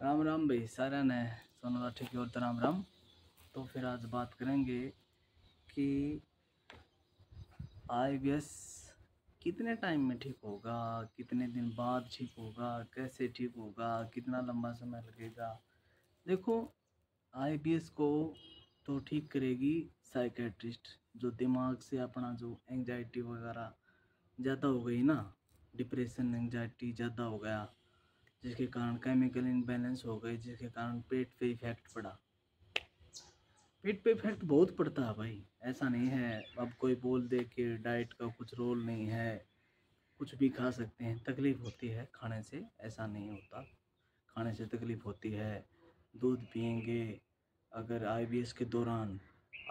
राम राम भाई सारा ने सोना ठीक और राम राम। तो फिर आज बात करेंगे कि IBS कितने टाइम में ठीक होगा, कितने दिन बाद ठीक होगा, कैसे ठीक होगा, कितना लंबा समय लगेगा। देखो, IBS को तो ठीक करेगी साइकेट्रिस्ट। जो दिमाग से अपना जो एंजाइटी वगैरह ज़्यादा हो गई ना, डिप्रेशन एंजाइटी ज़्यादा हो गया, जिसके कारण केमिकल इम्बैलेंस हो गए, जिसके कारण पेट पे इफेक्ट पड़ा। पेट पे इफेक्ट बहुत पड़ता है भाई, ऐसा नहीं है। अब कोई बोल दे कि डाइट का कुछ रोल नहीं है, कुछ भी खा सकते हैं, तकलीफ होती है खाने से, ऐसा नहीं होता। खाने से तकलीफ होती है। दूध पियेंगे अगर IBS के दौरान,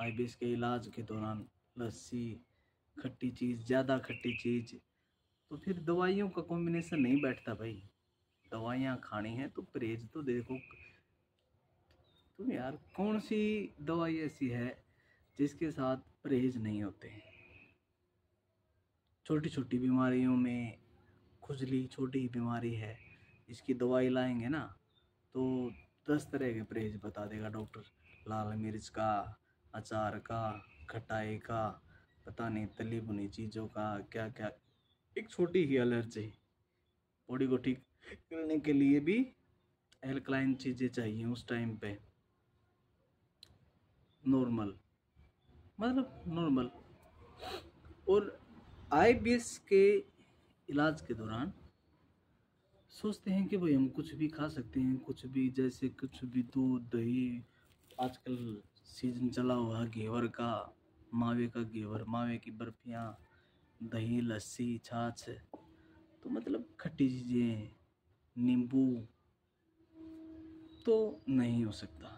IBS के इलाज के दौरान, लस्सी, खट्टी चीज़, ज़्यादा खट्टी चीज़, तो फिर दवाइयों का कॉम्बिनेशन नहीं बैठता भाई। दवाइयाँ खानी है तो परहेज तो देखो तुम यार, कौन सी दवाई ऐसी है जिसके साथ परहेज नहीं होते हैं। छोटी छोटी बीमारियों में, खुजली छोटी बीमारी है, इसकी दवाई लाएंगे ना तो 10 तरह के परहेज बता देगा डॉक्टर। लाल मिर्च का, अचार का, खटाई का, पता नहीं तली भुनी चीज़ों का, क्या क्या। एक छोटी ही एलर्जी, बॉडी को ठीक करने के लिए भी एल्कलाइन चीज़ें चाहिए उस टाइम पे। नॉर्मल, मतलब नॉर्मल। और IBS के इलाज के दौरान सोचते हैं कि भाई हम कुछ भी खा सकते हैं, कुछ भी, जैसे कुछ भी, दूध दही। आजकल सीजन चला हुआ है घेवर का, मावे का घेवर, मावे की बर्फियाँ, दही, लस्सी, छाछ, तो मतलब खट्टी चीज़ें, नींबू। तो नहीं हो सकता,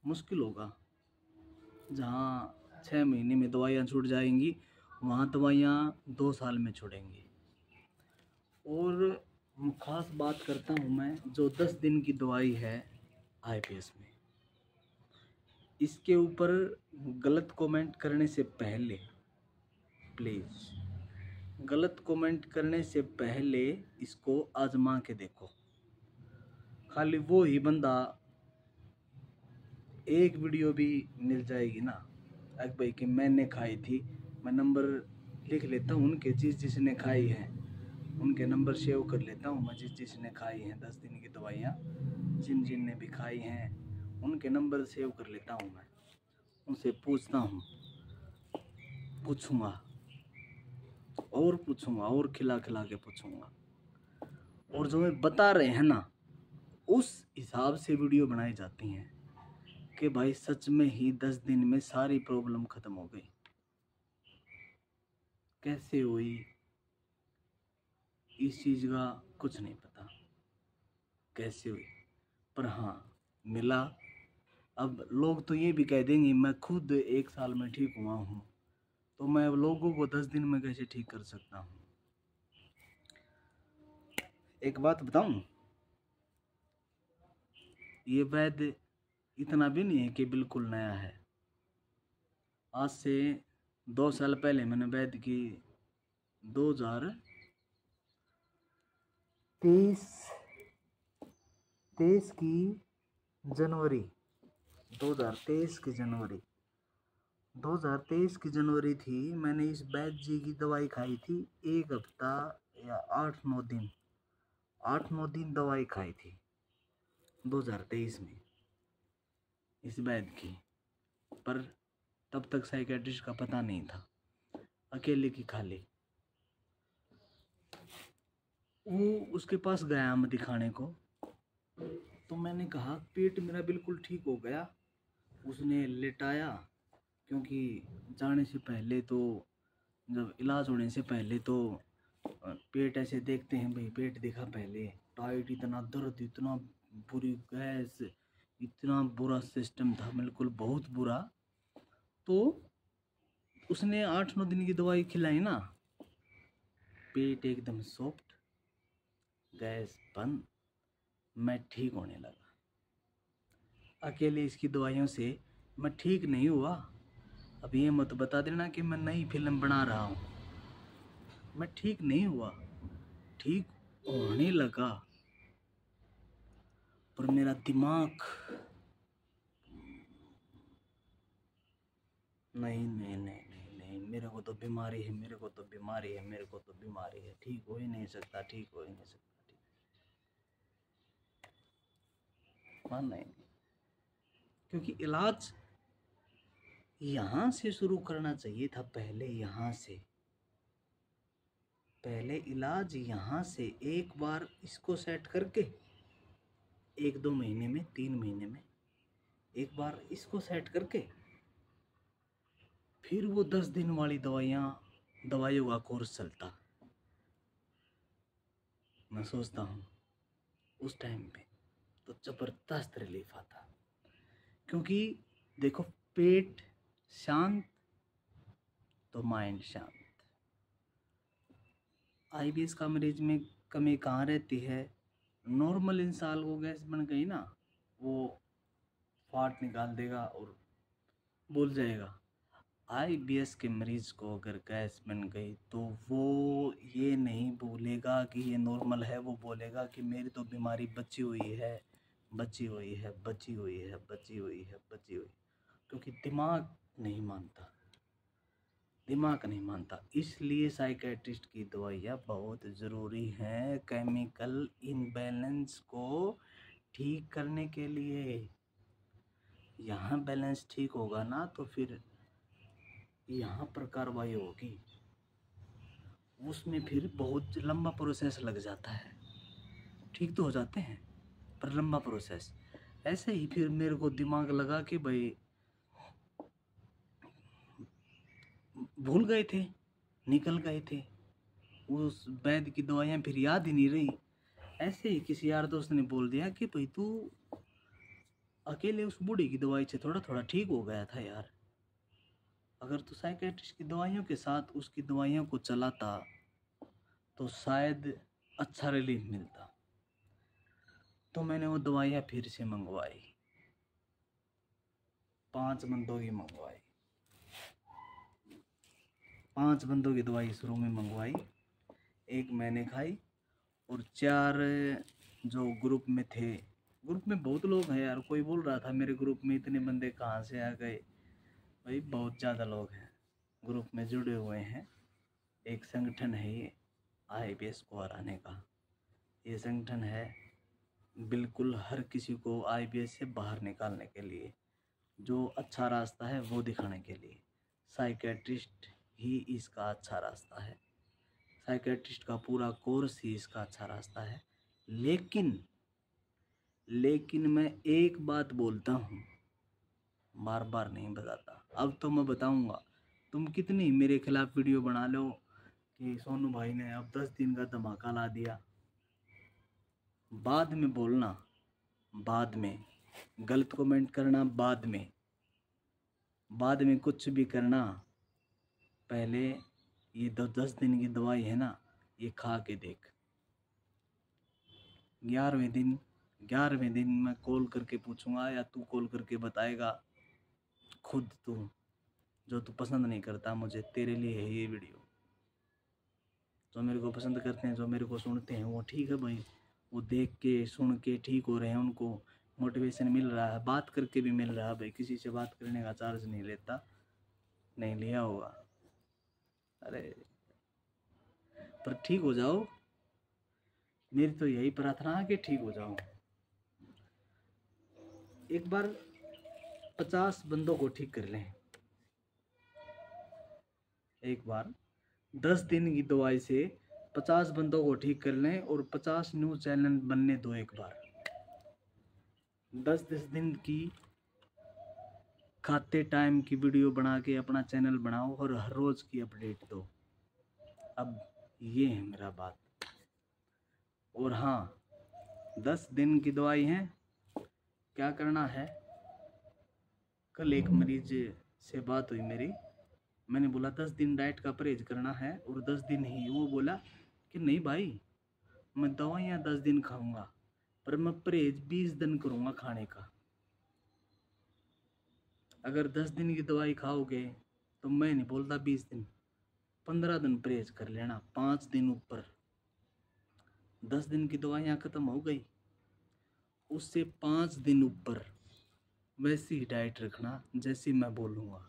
मुश्किल होगा। जहाँ 6 महीने में दवाइयाँ छूट जाएंगी, वहाँ दवाइयाँ 2 साल में छूटेंगी। और ख़ास बात करता हूँ मैं, जो 10 दिन की दवाई है IBS में, इसके ऊपर गलत कमेंट करने से पहले, प्लीज़ गलत कमेंट करने से पहले इसको आजमा के देखो। खाली वो ही बंदा, एक वीडियो भी मिल जाएगी ना अक भाई कि मैंने खाई थी, मैं नंबर लिख लेता हूँ उनके, जिसने खाई है उनके नंबर सेव कर लेता हूँ मैं। जिसने खाई हैं 10 दिन की दवाइयाँ, जिन ने भी खाई हैं उनके नंबर सेव कर लेता हूँ मैं। उनसे पूछता हूँ, पूछूंगा और पूछूंगा और खिला खिला के पूछूंगा। और जो मैं बता रहे हैं ना, उस हिसाब से वीडियो बनाई जाती हैं कि भाई सच में ही 10 दिन में सारी प्रॉब्लम खत्म हो गई। कैसे हुई इस चीज़ का कुछ नहीं पता, कैसे हुई, पर हाँ मिला। अब लोग तो ये भी कह देंगे मैं खुद 1 साल में ठीक हुआ हूँ, तो मैं लोगों को 10 दिन में कैसे ठीक कर सकता हूँ। एक बात बताऊँ, ये वैद्य इतना भी नहीं है कि बिल्कुल नया है। आज से 2 साल पहले मैंने वैद्य की 2023 की जनवरी, 2023 की जनवरी, 2023 की जनवरी थी। मैंने इस वैद्य जी की दवाई खाई थी 1 हफ्ता या 8-9 दिन, 8-9 दिन दवाई खाई थी 2023 में इस वैद्य की। पर तब तक साइकेट्रिस्ट का पता नहीं था, अकेले की खाली। वो उसके पास गया मैं दिखाने को, तो मैंने कहा पेट मेरा बिल्कुल ठीक हो गया। उसने लेटाया, क्योंकि जाने से पहले तो, जब इलाज होने से पहले तो पेट ऐसे देखते हैं भाई, पेट देखा पहले, टाइट, इतना दर्द, इतना बुरी गैस, इतना बुरा सिस्टम था, बिल्कुल बहुत बुरा। तो उसने 8-9 दिन की दवाई खिलाई ना, पेट एकदम सॉफ्ट, गैस बंद, मैं ठीक होने लगा। अकेले इसकी दवाइयों से मैं ठीक नहीं हुआ। अब ये मत बता देना कि मैं नई फिल्म बना रहा हूँ। मैं ठीक नहीं हुआ, ठीक होने लगा। पर मेरा दिमाग नहीं नहीं नहीं नहीं नहीं, मेरे को तो बीमारी है, मेरे को तो बीमारी है, मेरे को तो बीमारी है, ठीक हो ही नहीं सकता, ठीक हो ही नहीं सकता, ठीक मानना ही नहीं। क्योंकि इलाज यहाँ से शुरू करना चाहिए था, पहले यहाँ से, पहले इलाज यहाँ से एक बार इसको सेट करके 1-2 महीने में, 3 महीने में एक बार इसको सेट करके फिर वो 10 दिन वाली दवाइयों का कोर्स चलता। मैं सोचता हूँ उस टाइम पे तो जबरदस्त रिलीफ आता। क्योंकि देखो, पेट शांत तो माइंड शांत। आईबीएस का मरीज में कमी कहाँ रहती है? नॉर्मल इंसान को गैस बन गई ना, वो फाट निकाल देगा और बोल जाएगा। आईबीएस के मरीज को अगर गैस बन गई तो वो ये नहीं बोलेगा कि ये नॉर्मल है, वो बोलेगा कि मेरी तो बीमारी बची हुई है, बची हुई है, बची हुई है, बची हुई है, बची हुई। क्योंकि दिमाग नहीं मानता, दिमाग नहीं मानता। इसलिए साइकेट्रिस्ट की दवाइयाँ बहुत ज़रूरी हैं केमिकल इम्बैलेंस को ठीक करने के लिए। यहाँ बैलेंस ठीक होगा ना तो फिर यहाँ पर कार्रवाई होगी, उसमें फिर बहुत लंबा प्रोसेस लग जाता है। ठीक तो हो जाते हैं पर लंबा प्रोसेस। ऐसे ही फिर मेरे को दिमाग लगा कि भाई भूल गए थे, निकल गए थे उस वैद्य की दवाइयाँ, फिर याद ही नहीं रही। ऐसे ही किसी यार दोस्त ने बोल दिया कि भाई तू अकेले उस बूढ़े की दवाई से थोड़ा थोड़ा ठीक हो गया था यार, अगर तू साइकेट्रिस्ट की दवाइयों के साथ उसकी दवाइयों को चलाता तो शायद अच्छा रिलीफ मिलता। तो मैंने वो दवाइयाँ फिर से मंगवाई, 5 बंदों की मंगवाई, 5 बंदों की दवाई शुरू में मंगवाई, 1 मैंने खाई और 4 जो ग्रुप में थे, ग्रुप में बहुत लोग हैं यार, कोई बोल रहा था मेरे ग्रुप में इतने बंदे कहाँ से आ गए। भाई बहुत ज़्यादा लोग हैं ग्रुप में जुड़े हुए हैं। एक संगठन है ये आईबीएस को हराने का। ये संगठन है बिल्कुल हर किसी को आईबीएस से बाहर निकालने के लिए, जो अच्छा रास्ता है वो दिखाने के लिए। साइकेट्रिस्ट ही इसका अच्छा रास्ता है, साइकेट्रिस्ट का पूरा कोर्स ही इसका अच्छा रास्ता है। लेकिन मैं एक बात बोलता हूँ, बार बार नहीं बताता। अब तो मैं बताऊँगा, तुम कितनी मेरे खिलाफ वीडियो बना लो कि सोनू भाई ने अब 10 दिन का धमाका ला दिया, बाद में बोलना, बाद में गलत कमेंट करना, बाद में कुछ भी करना, पहले ये 10 दिन की दवाई है ना, ये खा के देख। 11वें दिन मैं कॉल करके पूछूंगा या तू कॉल करके बताएगा खुद, तू जो तू पसंद नहीं करता मुझे, तेरे लिए है ये वीडियो। जो मेरे को पसंद करते हैं, जो मेरे को सुनते हैं, वो ठीक है भाई, वो देख के सुन के ठीक हो रहे हैं, उनको मोटिवेशन मिल रहा है, बात करके भी मिल रहा है। भाई किसी से बात करने का चार्ज नहीं लेता, नहीं लिया होगा। अरे पर ठीक हो जाओ, मेरी तो यही प्रार्थना है कि ठीक हो जाओ। एक बार 50 बंदों को ठीक कर लें, एक बार 10 दिन की दवाई से 50 बंदों को ठीक कर लें और 50 न्यूज़ चैनल बनने दो। एक बार 10-10 दिन की खाते टाइम की वीडियो बना के अपना चैनल बनाओ और हर रोज़ की अपडेट दो। अब ये है मेरा बात। और हाँ, 10 दिन की दवाई है, क्या करना है। कल एक मरीज से बात हुई मेरी, मैंने बोला 10 दिन डाइट का परहेज करना है और 10 दिन ही। वो बोला कि नहीं भाई, मैं दवाइयाँ 10 दिन खाऊंगा पर मैं परहेज 20 दिन करूँगा खाने का। अगर 10 दिन की दवाई खाओगे तो मैं नहीं बोलता 20 दिन, 15 दिन परहेज कर लेना, 5 दिन ऊपर। 10 दिन की दवाइयाँ ख़त्म हो गई, उससे 5 दिन ऊपर वैसी ही डाइट रखना जैसी मैं बोलूँगा।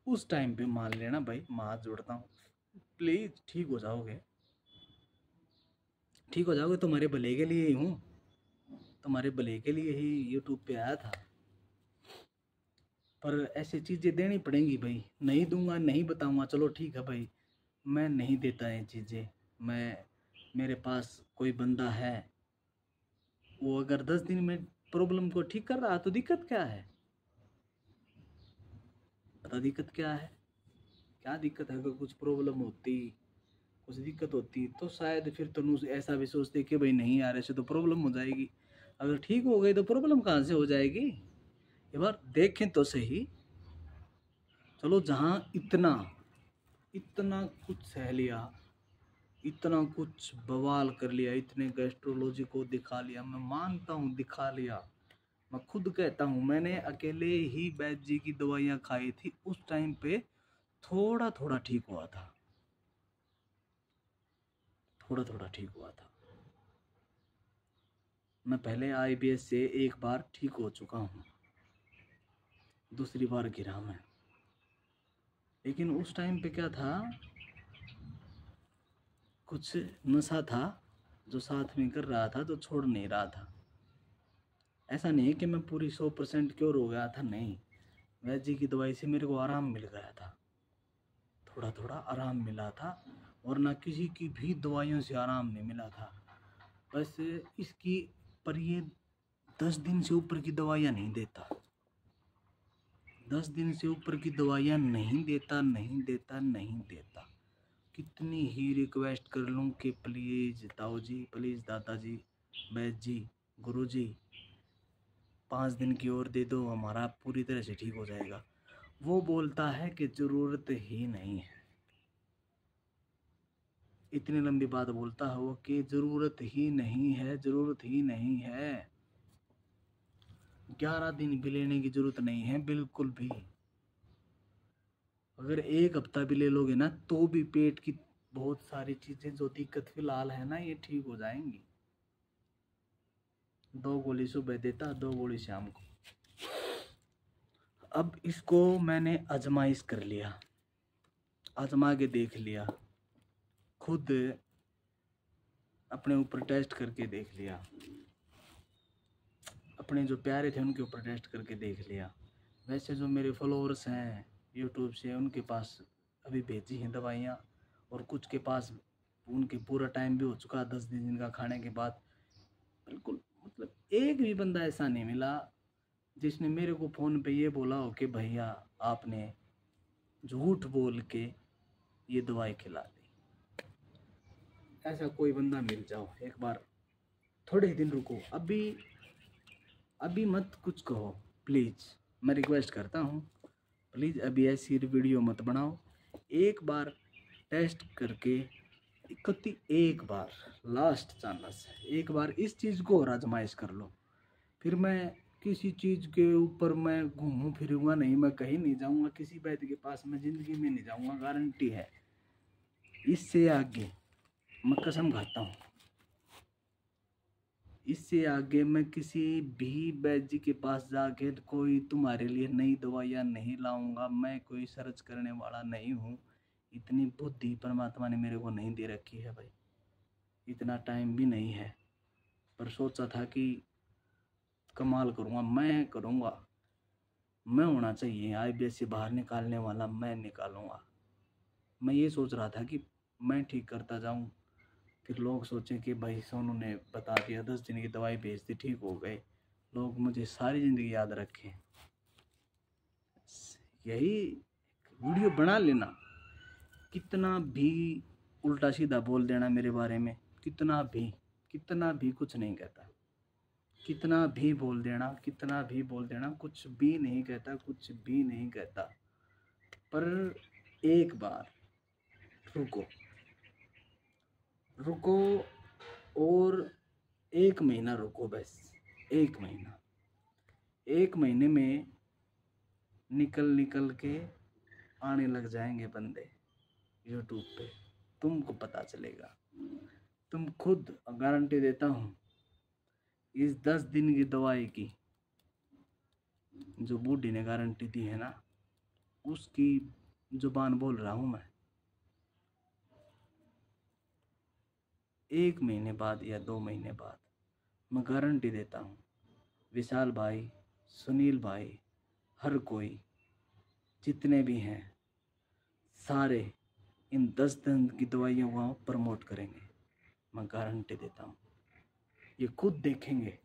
उस टाइम पे मान लेना भाई, मैं हाथ जोड़ता हूँ, प्लीज़ ठीक हो जाओगे, ठीक हो जाओगे। तुम्हारे भले के लिए ही हूँ, तुम्हारे भले के लिए ही यूट्यूब पे आया था। पर ऐसी चीज़ें देनी पड़ेंगी भाई, नहीं दूंगा, नहीं बताऊंगा, चलो ठीक है भाई, मैं नहीं देता ये चीज़ें। मेरे पास कोई बंदा है, वो अगर 10 दिन में प्रॉब्लम को ठीक कर रहा तो दिक्कत क्या है? पता दिक्कत क्या है? क्या दिक्कत है? अगर कुछ प्रॉब्लम होती, कुछ दिक्कत होती तो शायद फिर तनु ऐसा भी सोचते कि भाई नहीं यार, ऐसे तो प्रॉब्लम हो जाएगी। अगर ठीक हो गई तो प्रॉब्लम कहाँ से हो जाएगी? एक बार देखें तो सही। चलो, जहाँ इतना इतना कुछ सह लिया, इतना कुछ बवाल कर लिया, इतने गैस्ट्रोलॉजी को दिखा लिया, मैं मानता हूँ दिखा लिया, मैं खुद कहता हूँ मैंने अकेले ही वैद्य जी की दवाइयाँ खाई थी, उस टाइम पे थोड़ा थोड़ा ठीक हुआ था, थोड़ा थोड़ा ठीक हुआ था। मैं पहले IBS से एक बार ठीक हो चुका हूँ, दूसरी बार गिरा मैं। लेकिन उस टाइम पे क्या था, कुछ नशा था जो साथ में कर रहा था, जो छोड़ नहीं रहा था। ऐसा नहीं है कि मैं पूरी 100% क्योर हो गया था, नहीं। वैद्य जी की दवाई से मेरे को आराम मिल गया था, थोड़ा थोड़ा आराम मिला था, वरना किसी की भी दवाइयों से आराम नहीं मिला था। बस इसकी, पर ये 10 दिन से ऊपर की दवाइयाँ नहीं देता, 10 दिन से ऊपर की दवाइयाँ नहीं देता, नहीं देता, नहीं देता। कितनी ही रिक्वेस्ट कर लूँ कि प्लीज़ ताऊ जी, प्लीज़ दादाजी, वैद्य जी, गुरु जी, 5 दिन की और दे दो, हमारा पूरी तरह से ठीक हो जाएगा। वो बोलता है कि ज़रूरत ही नहीं है। इतनी लंबी बात बोलता है वो कि ज़रूरत ही नहीं है, ज़रूरत ही नहीं है। 11 दिन भी लेने की ज़रूरत नहीं है बिल्कुल भी। अगर 1 हफ्ता भी ले लोगे ना तो भी पेट की बहुत सारी चीज़ें जो दिक्कत फिलहाल है ना, ये ठीक हो जाएंगी। 2 गोली सुबह देता, 2 गोली शाम को। अब इसको मैंने आजमाइश कर लिया, आजमा के देख लिया, खुद अपने ऊपर टेस्ट करके देख लिया, अपने जो प्यारे थे उनके ऊपर टेस्ट करके देख लिया। वैसे जो मेरे फॉलोअर्स हैं यूट्यूब से, उनके पास अभी भेजी हैं दवाइयाँ, और कुछ के पास उनके पूरा टाइम भी हो चुका 10 दिन का खाने के बाद। बिल्कुल, मतलब एक भी बंदा ऐसा नहीं मिला जिसने मेरे को फ़ोन पे ये बोला हो कि भैया आपने झूठ बोल के ये दवाई खिला दी। ऐसा कोई बंदा मिल जाओ एक बार, थोड़े ही दिन रुको, अभी मत कुछ कहो प्लीज़, मैं रिक्वेस्ट करता हूँ, प्लीज़ अभी ऐसी वीडियो मत बनाओ। एक बार टेस्ट करके, एक बार लास्ट चांस है, एक बार इस चीज़ को और आजमाइश कर लो। फिर मैं किसी चीज़ के ऊपर मैं घूमूँ फिरूँगा नहीं, मैं कहीं नहीं जाऊँगा, किसी वैद्य के पास मैं ज़िंदगी में नहीं जाऊँगा, गारंटी है। इससे आगे मैं कसम खाता हूँ, इससे आगे मैं किसी भी वैद्य जी के पास जाके कोई तुम्हारे लिए नई दवाइयाँ नहीं लाऊंगा। मैं कोई सर्च करने वाला नहीं हूँ, इतनी बुद्धि परमात्मा ने मेरे को नहीं दे रखी है भाई, इतना टाइम भी नहीं है। पर सोचा था कि कमाल करूँगा, मैं करूँगा, मैं होना चाहिए IBS से बाहर निकालने वाला, मैं निकालूंगा। मैं ये सोच रहा था कि मैं ठीक करता जाऊँ, फिर लोग सोचें कि भाई सोनू ने बता दिया, 10 दिन की दवाई भेज दी, ठीक हो गए, लोग मुझे सारी ज़िंदगी याद रखें। यही वीडियो बना लेना, कितना भी उल्टा सीधा बोल देना मेरे बारे में, कितना भी कुछ नहीं कहता, कितना भी बोल देना, कितना भी बोल देना, कुछ भी नहीं कहता, कुछ भी नहीं कहता। पर एक बार रुको, रुको और 1 महीना रुको, बस 1 महीना। 1 महीने में निकल के आने लग जाएंगे बंदे यूट्यूब पे, तुमको पता चलेगा, तुम खुद गारंटी देता हूँ इस 10 दिन की दवाई की जो बूढ़ी ने गारंटी दी है ना, उसकी जुबान बोल रहा हूँ मैं। 1 महीने बाद या 2 महीने बाद मैं गारंटी देता हूँ, विशाल भाई, सुनील भाई, हर कोई जितने भी हैं सारे इन 10 दिन की दवाइयों को प्रमोट करेंगे। मैं गारंटी देता हूँ, ये खुद देखेंगे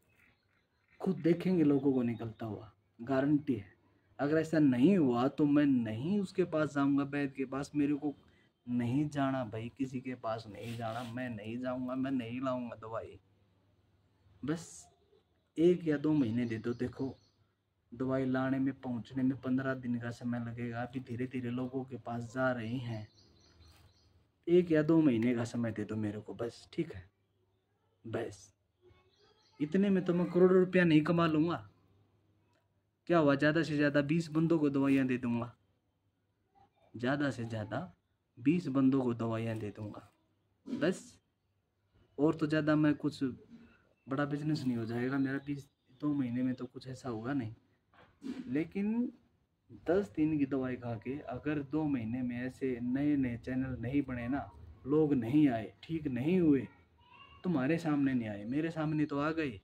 लोगों को निकलता हुआ, गारंटी है। अगर ऐसा नहीं हुआ तो मैं नहीं उसके पास जाऊंगा, वैद्य के पास। मेरे को नहीं जाना भाई, किसी के पास नहीं जाना, मैं नहीं जाऊंगा, मैं नहीं लाऊंगा दवाई। बस 1 या 2 महीने दे दो। देखो दवाई लाने में, पहुंचने में 15 दिन का समय लगेगा। अभी धीरे धीरे लोगों के पास जा रही हैं। 1 या 2 महीने का समय दे दो मेरे को बस, ठीक है। बस इतने में तो मैं करोड़ों रुपया नहीं कमा लूंगा। क्या हुआ, ज़्यादा से ज़्यादा 20 बंदों को दवाइयाँ दे दूंगा, ज़्यादा से ज़्यादा 20 बंदों को दवाइयाँ दे दूंगा बस। और तो ज़्यादा मैं कुछ बड़ा बिजनेस नहीं हो जाएगा मेरा 2 महीने में, तो कुछ ऐसा होगा नहीं। लेकिन 10 दिन की दवाई खा के अगर 2 महीने में ऐसे नए नए चैनल नहीं बने ना, लोग नहीं आए, ठीक नहीं हुए, तुम्हारे सामने नहीं आए, मेरे सामने तो आ गए,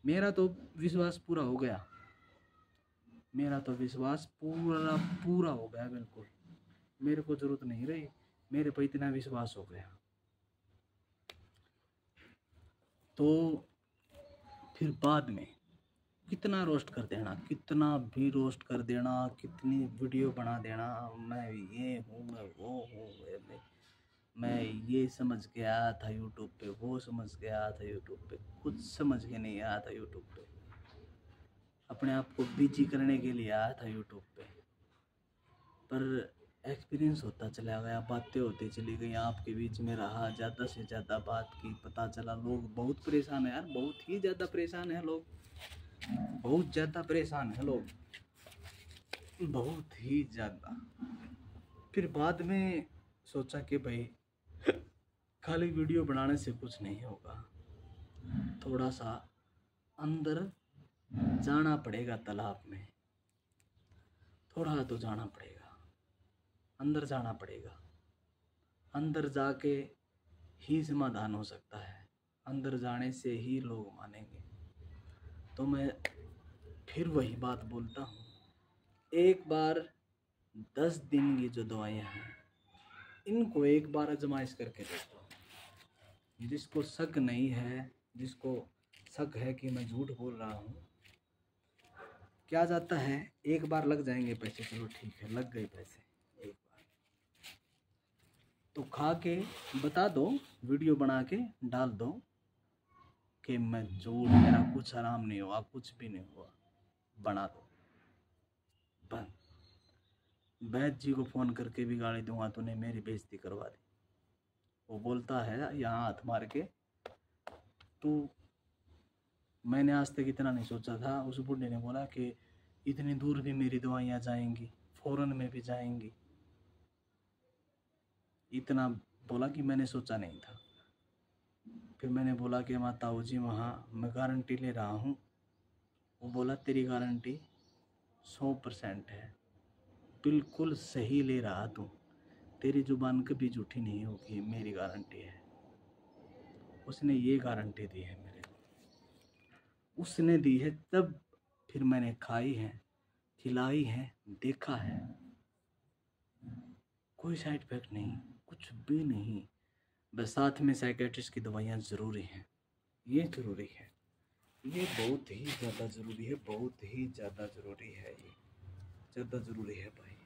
मेरा तो विश्वास पूरा हो गया। मेरा तो विश्वास पूरा पूरा हो गया बिल्कुल। मेरे को जरूरत नहीं रही, मेरे पर इतना विश्वास हो गया। तो फिर बाद में कितना रोस्ट कर देना, कितना भी रोस्ट कर देना, कितनी वीडियो बना देना, मैं ये हूँ, मैं वो हूँ, मैं ये समझ के आया था यूट्यूब पे, वो समझ के आया था यूट्यूब पे, कुछ समझ के नहीं आया था यूट्यूब पे। अपने आप को बिजी करने के लिए आया था यूट्यूब पे, पर एक्सपीरियंस होता चला गया, बातें होती चली गई, आपके बीच में रहा, ज़्यादा से ज़्यादा बात की, पता चला लोग बहुत परेशान है यार, बहुत ही ज़्यादा परेशान है लोग, बहुत ज़्यादा परेशान है लोग, बहुत ही ज़्यादा। फिर बाद में सोचा कि भाई खाली वीडियो बनाने से कुछ नहीं होगा, थोड़ा सा अंदर जाना पड़ेगा तालाब में, थोड़ा तो जाना पड़ेगा, अंदर जाना पड़ेगा। अंदर जाके ही समाधान हो सकता है, अंदर जाने से ही लोग मानेंगे। तो मैं फिर वही बात बोलता हूँ, एक बार 10 दिन की जो दवाइयाँ हैं इनको एक बार आजमाइश करके देखो। जिसको शक नहीं है, जिसको शक है कि मैं झूठ बोल रहा हूँ, क्या जाता है, एक बार लग जाएंगे पैसे, चलो ठीक है लग गए पैसे एक बार, तो खा के बता दो, वीडियो बना के डाल दो कि मैं झूठ, मेरा कुछ आराम नहीं हुआ, कुछ भी नहीं हुआ, बना दो बंद। वैद्य जी को फ़ोन करके भी गाली दूंगा, तूने मेरी बेइज्जती करवा दी। वो बोलता है यहाँ हाथ मार के, तो मैंने आज तक इतना नहीं सोचा था। उस बुढ़े ने बोला कि इतनी दूर भी मेरी दवाइयाँ जाएंगी, फ़ौरन में भी जाएंगी, इतना बोला कि मैंने सोचा नहीं था। फिर मैंने बोला कि माताऊ जी वहाँ मैं गारंटी ले रहा हूँ। वो बोला तेरी गारंटी 100% है, बिल्कुल सही ले रहा तू, तेरी जुबान कभी झूठी नहीं होगी, मेरी गारंटी है। उसने ये गारंटी दी है मेरे को, उसने दी है, तब फिर मैंने खाई है, खिलाई है, देखा है, कोई साइड इफेक्ट नहीं, कुछ भी नहीं। बस साथ में साइकेट्रिस्ट की दवाइयाँ ज़रूरी हैं, ये ज़रूरी है, ये बहुत ही ज़्यादा ज़रूरी है, बहुत ही ज़्यादा ज़रूरी है, ये ज़्यादा ज़रूरी है भाई,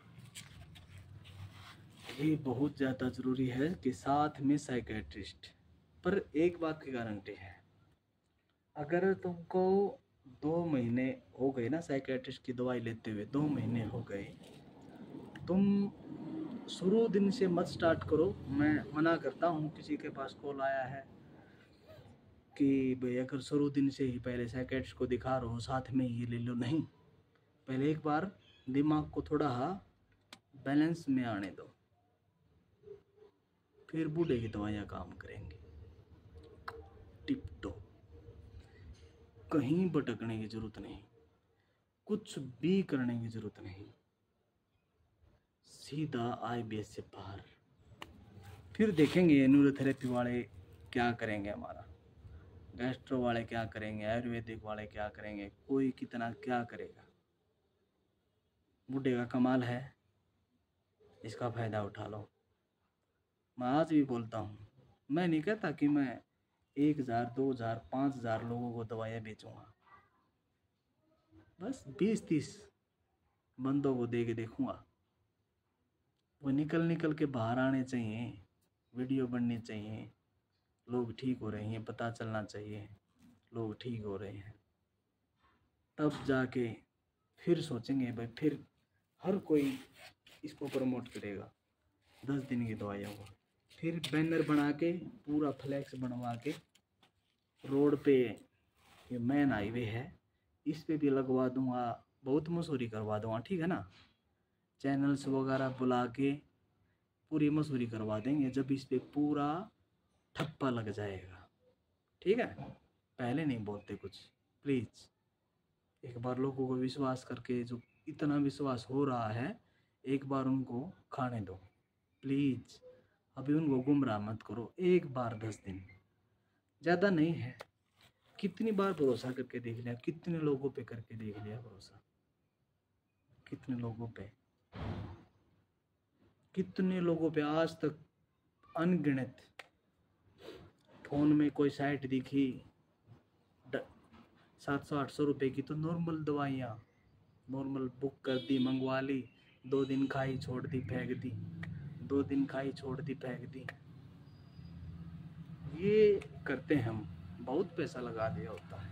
ये बहुत ज़्यादा ज़रूरी है कि साथ में साइकेट्रिस्ट। पर एक बात की गारंटी है, अगर तुमको 2 महीने हो गए ना साइकेट्रिस्ट की दवाई लेते हुए, 2 महीने हो गए, तुम शुरू दिन से मत स्टार्ट करो। मैं मना करता हूँ, किसी के पास कॉल आया है कि भाई अगर शुरू दिन से ही पहले साइकेट्रिस्ट को दिखा रहे हो, साथ में ये ले लो, नहीं, पहले एक बार दिमाग को थोड़ा बैलेंस में आने दो, फिर बूढ़े की दवाइयाँ काम करेंगी टिप टॉप। कहीं भटकने की जरूरत नहीं, कुछ भी करने की जरूरत नहीं, सीधा IBS से बाहर। फिर देखेंगे न्यूरोथेरेपी वाले क्या करेंगे, हमारा गैस्ट्रो वाले क्या करेंगे, आयुर्वेदिक वाले क्या करेंगे, कोई कितना क्या करेगा। बूढ़े का कमाल है, इसका फायदा उठा लो। मैं आज भी बोलता हूँ, मैं नहीं कहता कि मैं 1000, 2000, 5000 लोगों को दवाइयाँ बेचूंगा, बस 20-30 बंदों को दे के देखूंगा। वो निकल के बाहर आने चाहिए, वीडियो बननी चाहिए, लोग ठीक हो रहे हैं पता चलना चाहिए, लोग ठीक हो रहे हैं, तब जाके फिर सोचेंगे भाई, फिर हर कोई इसको प्रमोट करेगा 10 दिन की दवाइयों को। फिर बैनर बना के पूरा फ्लैक्स बनवा के रोड पे, ये मेन हाईवे है इस पे भी लगवा दूंगा, बहुत मशहूरी करवा दूंगा, ठीक है ना। चैनल्स वगैरह बुला के पूरी मशहूरी करवा देंगे, जब इस पे पूरा ठप्पा लग जाएगा, ठीक है। पहले नहीं बोलते कुछ, प्लीज़ एक बार लोगों को विश्वास करके, जो इतना विश्वास हो रहा है, एक बार उनको खाने दो प्लीज़। अभी उनको गुमराह मत करो, एक बार 10 दिन, ज़्यादा नहीं है। कितनी बार भरोसा करके देख लिया, कितने लोगों पे करके देख लिया भरोसा, कितने लोगों पे, कितने लोगों पे आज तक, अनगिनत। फ़ोन में कोई साइट दिखी 700-800 रुपए की, तो नॉर्मल दवाइयाँ नॉर्मल बुक कर दी, मंगवा ली, 2 दिन खाई छोड़ दी फेंक दी, 2 दिन खाई छोड़ दी फेंक दी। ये करते हैं हम, बहुत पैसा लगा दिया होता है,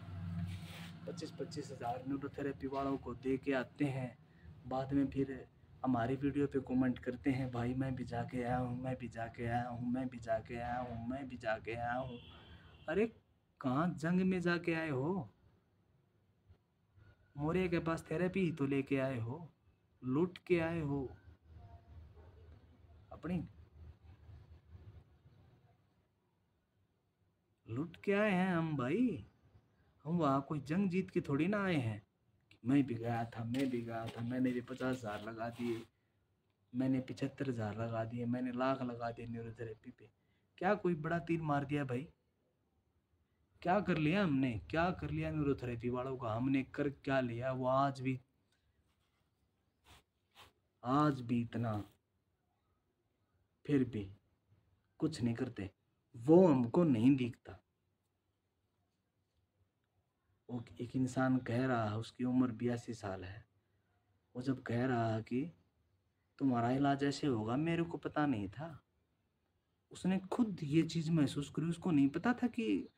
25-25 हज़ार न्यूरोथेरेपी वालों को दे के आते हैं, बाद में फिर हमारी वीडियो पे कमेंट करते हैं, भाई मैं भी जाके आया हूँ, मैं भी जाके आया हूँ, मैं भी जाके आया हूँ, मैं भी जाके आया हूँ। अरे कहाँ जंग में जाके आए हो, मोरिया के पास थेरेपी तो लेके आए हो, लूट के आए हो अपनी, लूट के आए हैं हम भाई। हम वहाँ कोई जंग जीत के थोड़ी ना आए हैं। मैं भी गया था, मैं भी गया था, मैंने भी 50,000 लगा दिए, मैंने 75,000 लगा दिए, मैंने लाख लगा दिए न्यूरोथेरेपी पे। क्या कोई बड़ा तीर मार दिया भाई, क्या कर लिया हमने, क्या कर लिया न्यूरोथेरेपी वालों का, हमने कर क्या लिया। वो आज भी इतना, फिर भी कुछ नहीं करते, वो हमको नहीं दिखता। वो एक इंसान कह रहा है, उसकी उम्र 82 साल है, वो जब कह रहा है कि तुम्हारा इलाज ऐसे होगा, मेरे को पता नहीं था। उसने खुद ये चीज़ महसूस करी, उसको नहीं पता था कि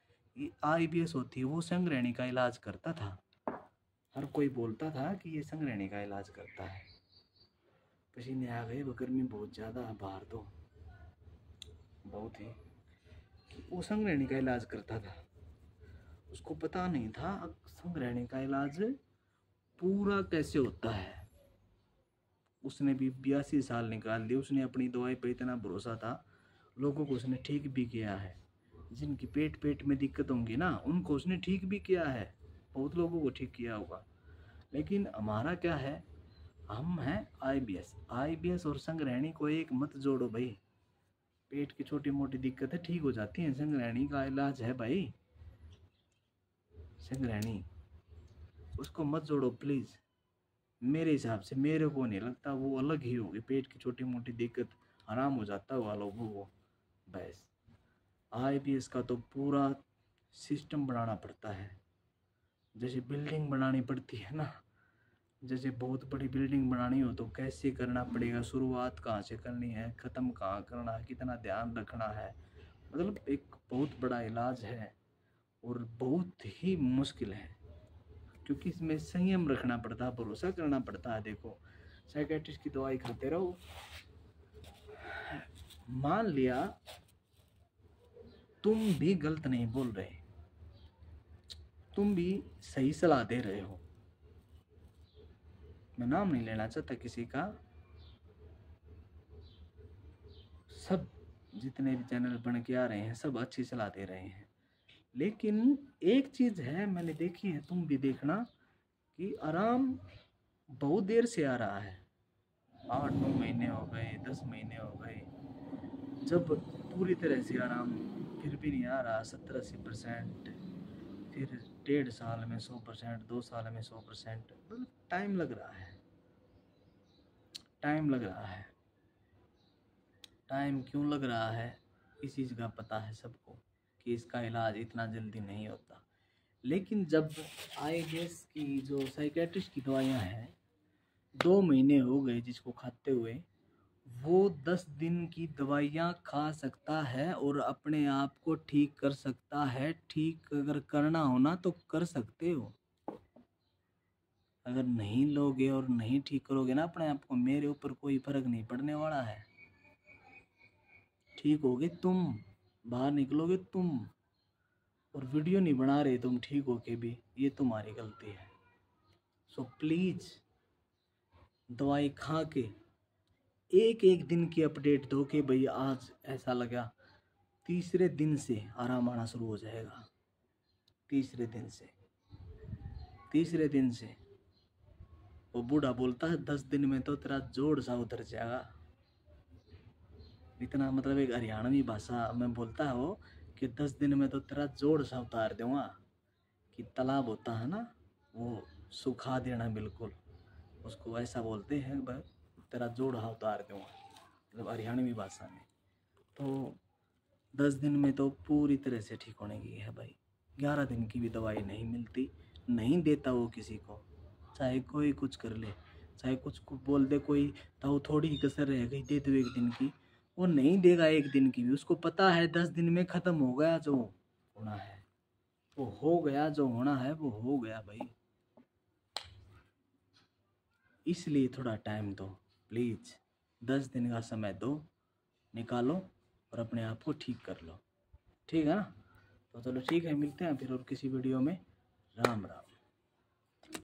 IBS होती है। वो संगरेणी का इलाज करता था, हर कोई बोलता था कि ये संगरेणी का इलाज करता है। पसीने आ गए, गर्मी बहुत ज़्यादा बाहर, तो बहुत ही, वो संगरेणी का इलाज करता था, उसको पता नहीं था संगरेणी का इलाज पूरा कैसे होता है। उसने भी 82 साल निकाल दिए, उसने अपनी दवाई पर इतना भरोसा था, लोगों को उसने ठीक भी किया है। जिनकी पेट में दिक्कत होंगी ना, उनको उसने ठीक भी किया है, बहुत लोगों को ठीक किया होगा। लेकिन हमारा क्या है, हम हैं IBS और संगरेणी को एक मत जोड़ो भाई। पेट की छोटी मोटी दिक्कतें ठीक हो जाती हैं, संगरेणी का इलाज है भाई, संगरेणी, उसको मत जोड़ो प्लीज़। मेरे हिसाब से, मेरे को नहीं लगता, वो अलग ही होगी। पेट की छोटी मोटी दिक्कत आराम हो जाता होगा लोगों को, बस। IBS का तो पूरा सिस्टम बनाना पड़ता है, जैसे बिल्डिंग बनानी पड़ती है ना, जैसे बहुत बड़ी बिल्डिंग बनानी हो तो कैसे करना पड़ेगा, शुरुआत कहाँ से करनी है, ख़त्म कहाँ करना है, कितना ध्यान रखना है, मतलब एक बहुत बड़ा इलाज है और बहुत ही मुश्किल है, क्योंकि इसमें संयम रखना पड़ता है, भरोसा करना पड़ता है। देखो साइकेट्रिस्ट की दवाई खाते रहो, मान लिया तुम भी गलत नहीं बोल रहे, तुम भी सही सलाह दे रहे हो, मैं नाम नहीं लेना चाहता किसी का, सब जितने भी चैनल बन के आ रहे हैं सब अच्छी सलाह दे रहे हैं, लेकिन एक चीज़ है, मैंने देखी है, तुम भी देखना, कि आराम बहुत देर से आ रहा है। 8-9 महीने हो गए, 10 महीने हो गए, जब पूरी तरह से आराम फिर भी नहीं आ रहा। 70-80%, फिर 1.5 साल में 100%, 2 साल में 100%, मतलब टाइम लग रहा है। टाइम लग रहा है। टाइम क्यों लग रहा है, इस चीज़ का पता है सबको कि इसका इलाज इतना जल्दी नहीं होता। लेकिन जब IBS की जो साइकेट्रिस्ट की दवाइयाँ हैं, 2 महीने हो गए जिसको खाते हुए, वो 10 दिन की दवाइयाँ खा सकता है और अपने आप को ठीक कर सकता है। ठीक अगर करना हो ना तो कर सकते हो। अगर नहीं लोगे और नहीं ठीक करोगे ना अपने आप को, मेरे ऊपर कोई फर्क नहीं पड़ने वाला है। ठीक होगे तुम, बाहर निकलोगे तुम, और वीडियो नहीं बना रहे तुम ठीक होके भी, ये तुम्हारी गलती है। सो प्लीज़ दवाई खा के एक एक दिन की अपडेट दो कि भाई आज ऐसा लगा। तीसरे दिन से आराम आना शुरू हो जाएगा। तीसरे दिन से वो बूढ़ा बोलता है 10 दिन में तो तेरा जोड़ सा उतर जाएगा। इतना मतलब एक हरियाणवी भाषा में बोलता है वो कि 10 दिन में तो तेरा जोड़ सा उतार दूंगा। कि तालाब होता है ना, वो सुखा देना बिल्कुल, उसको ऐसा बोलते हैं, तेरा जोड़ सा उतार दूंगा, मतलब हरियाणवी भाषा में। तो 10 दिन में तो पूरी तरह से ठीक होने की है भाई। 11 दिन की भी दवाई नहीं मिलती, नहीं देता वो किसी को, चाहे कोई कुछ कर ले, चाहे कुछ को बोल दे कोई, तो थोड़ी ही कसर रह गई दे दो 1 दिन की, वो नहीं देगा 1 दिन की भी। उसको पता है 10 दिन में ख़त्म हो गया जो होना है, वो हो गया, जो होना है वो हो गया भाई। इसलिए थोड़ा टाइम दो प्लीज़, 10 दिन का समय दो, निकालो और अपने आप को ठीक कर लो। ठीक है ना? तो चलो ठीक है, मिलते हैं फिर और किसी वीडियो में। राम राम।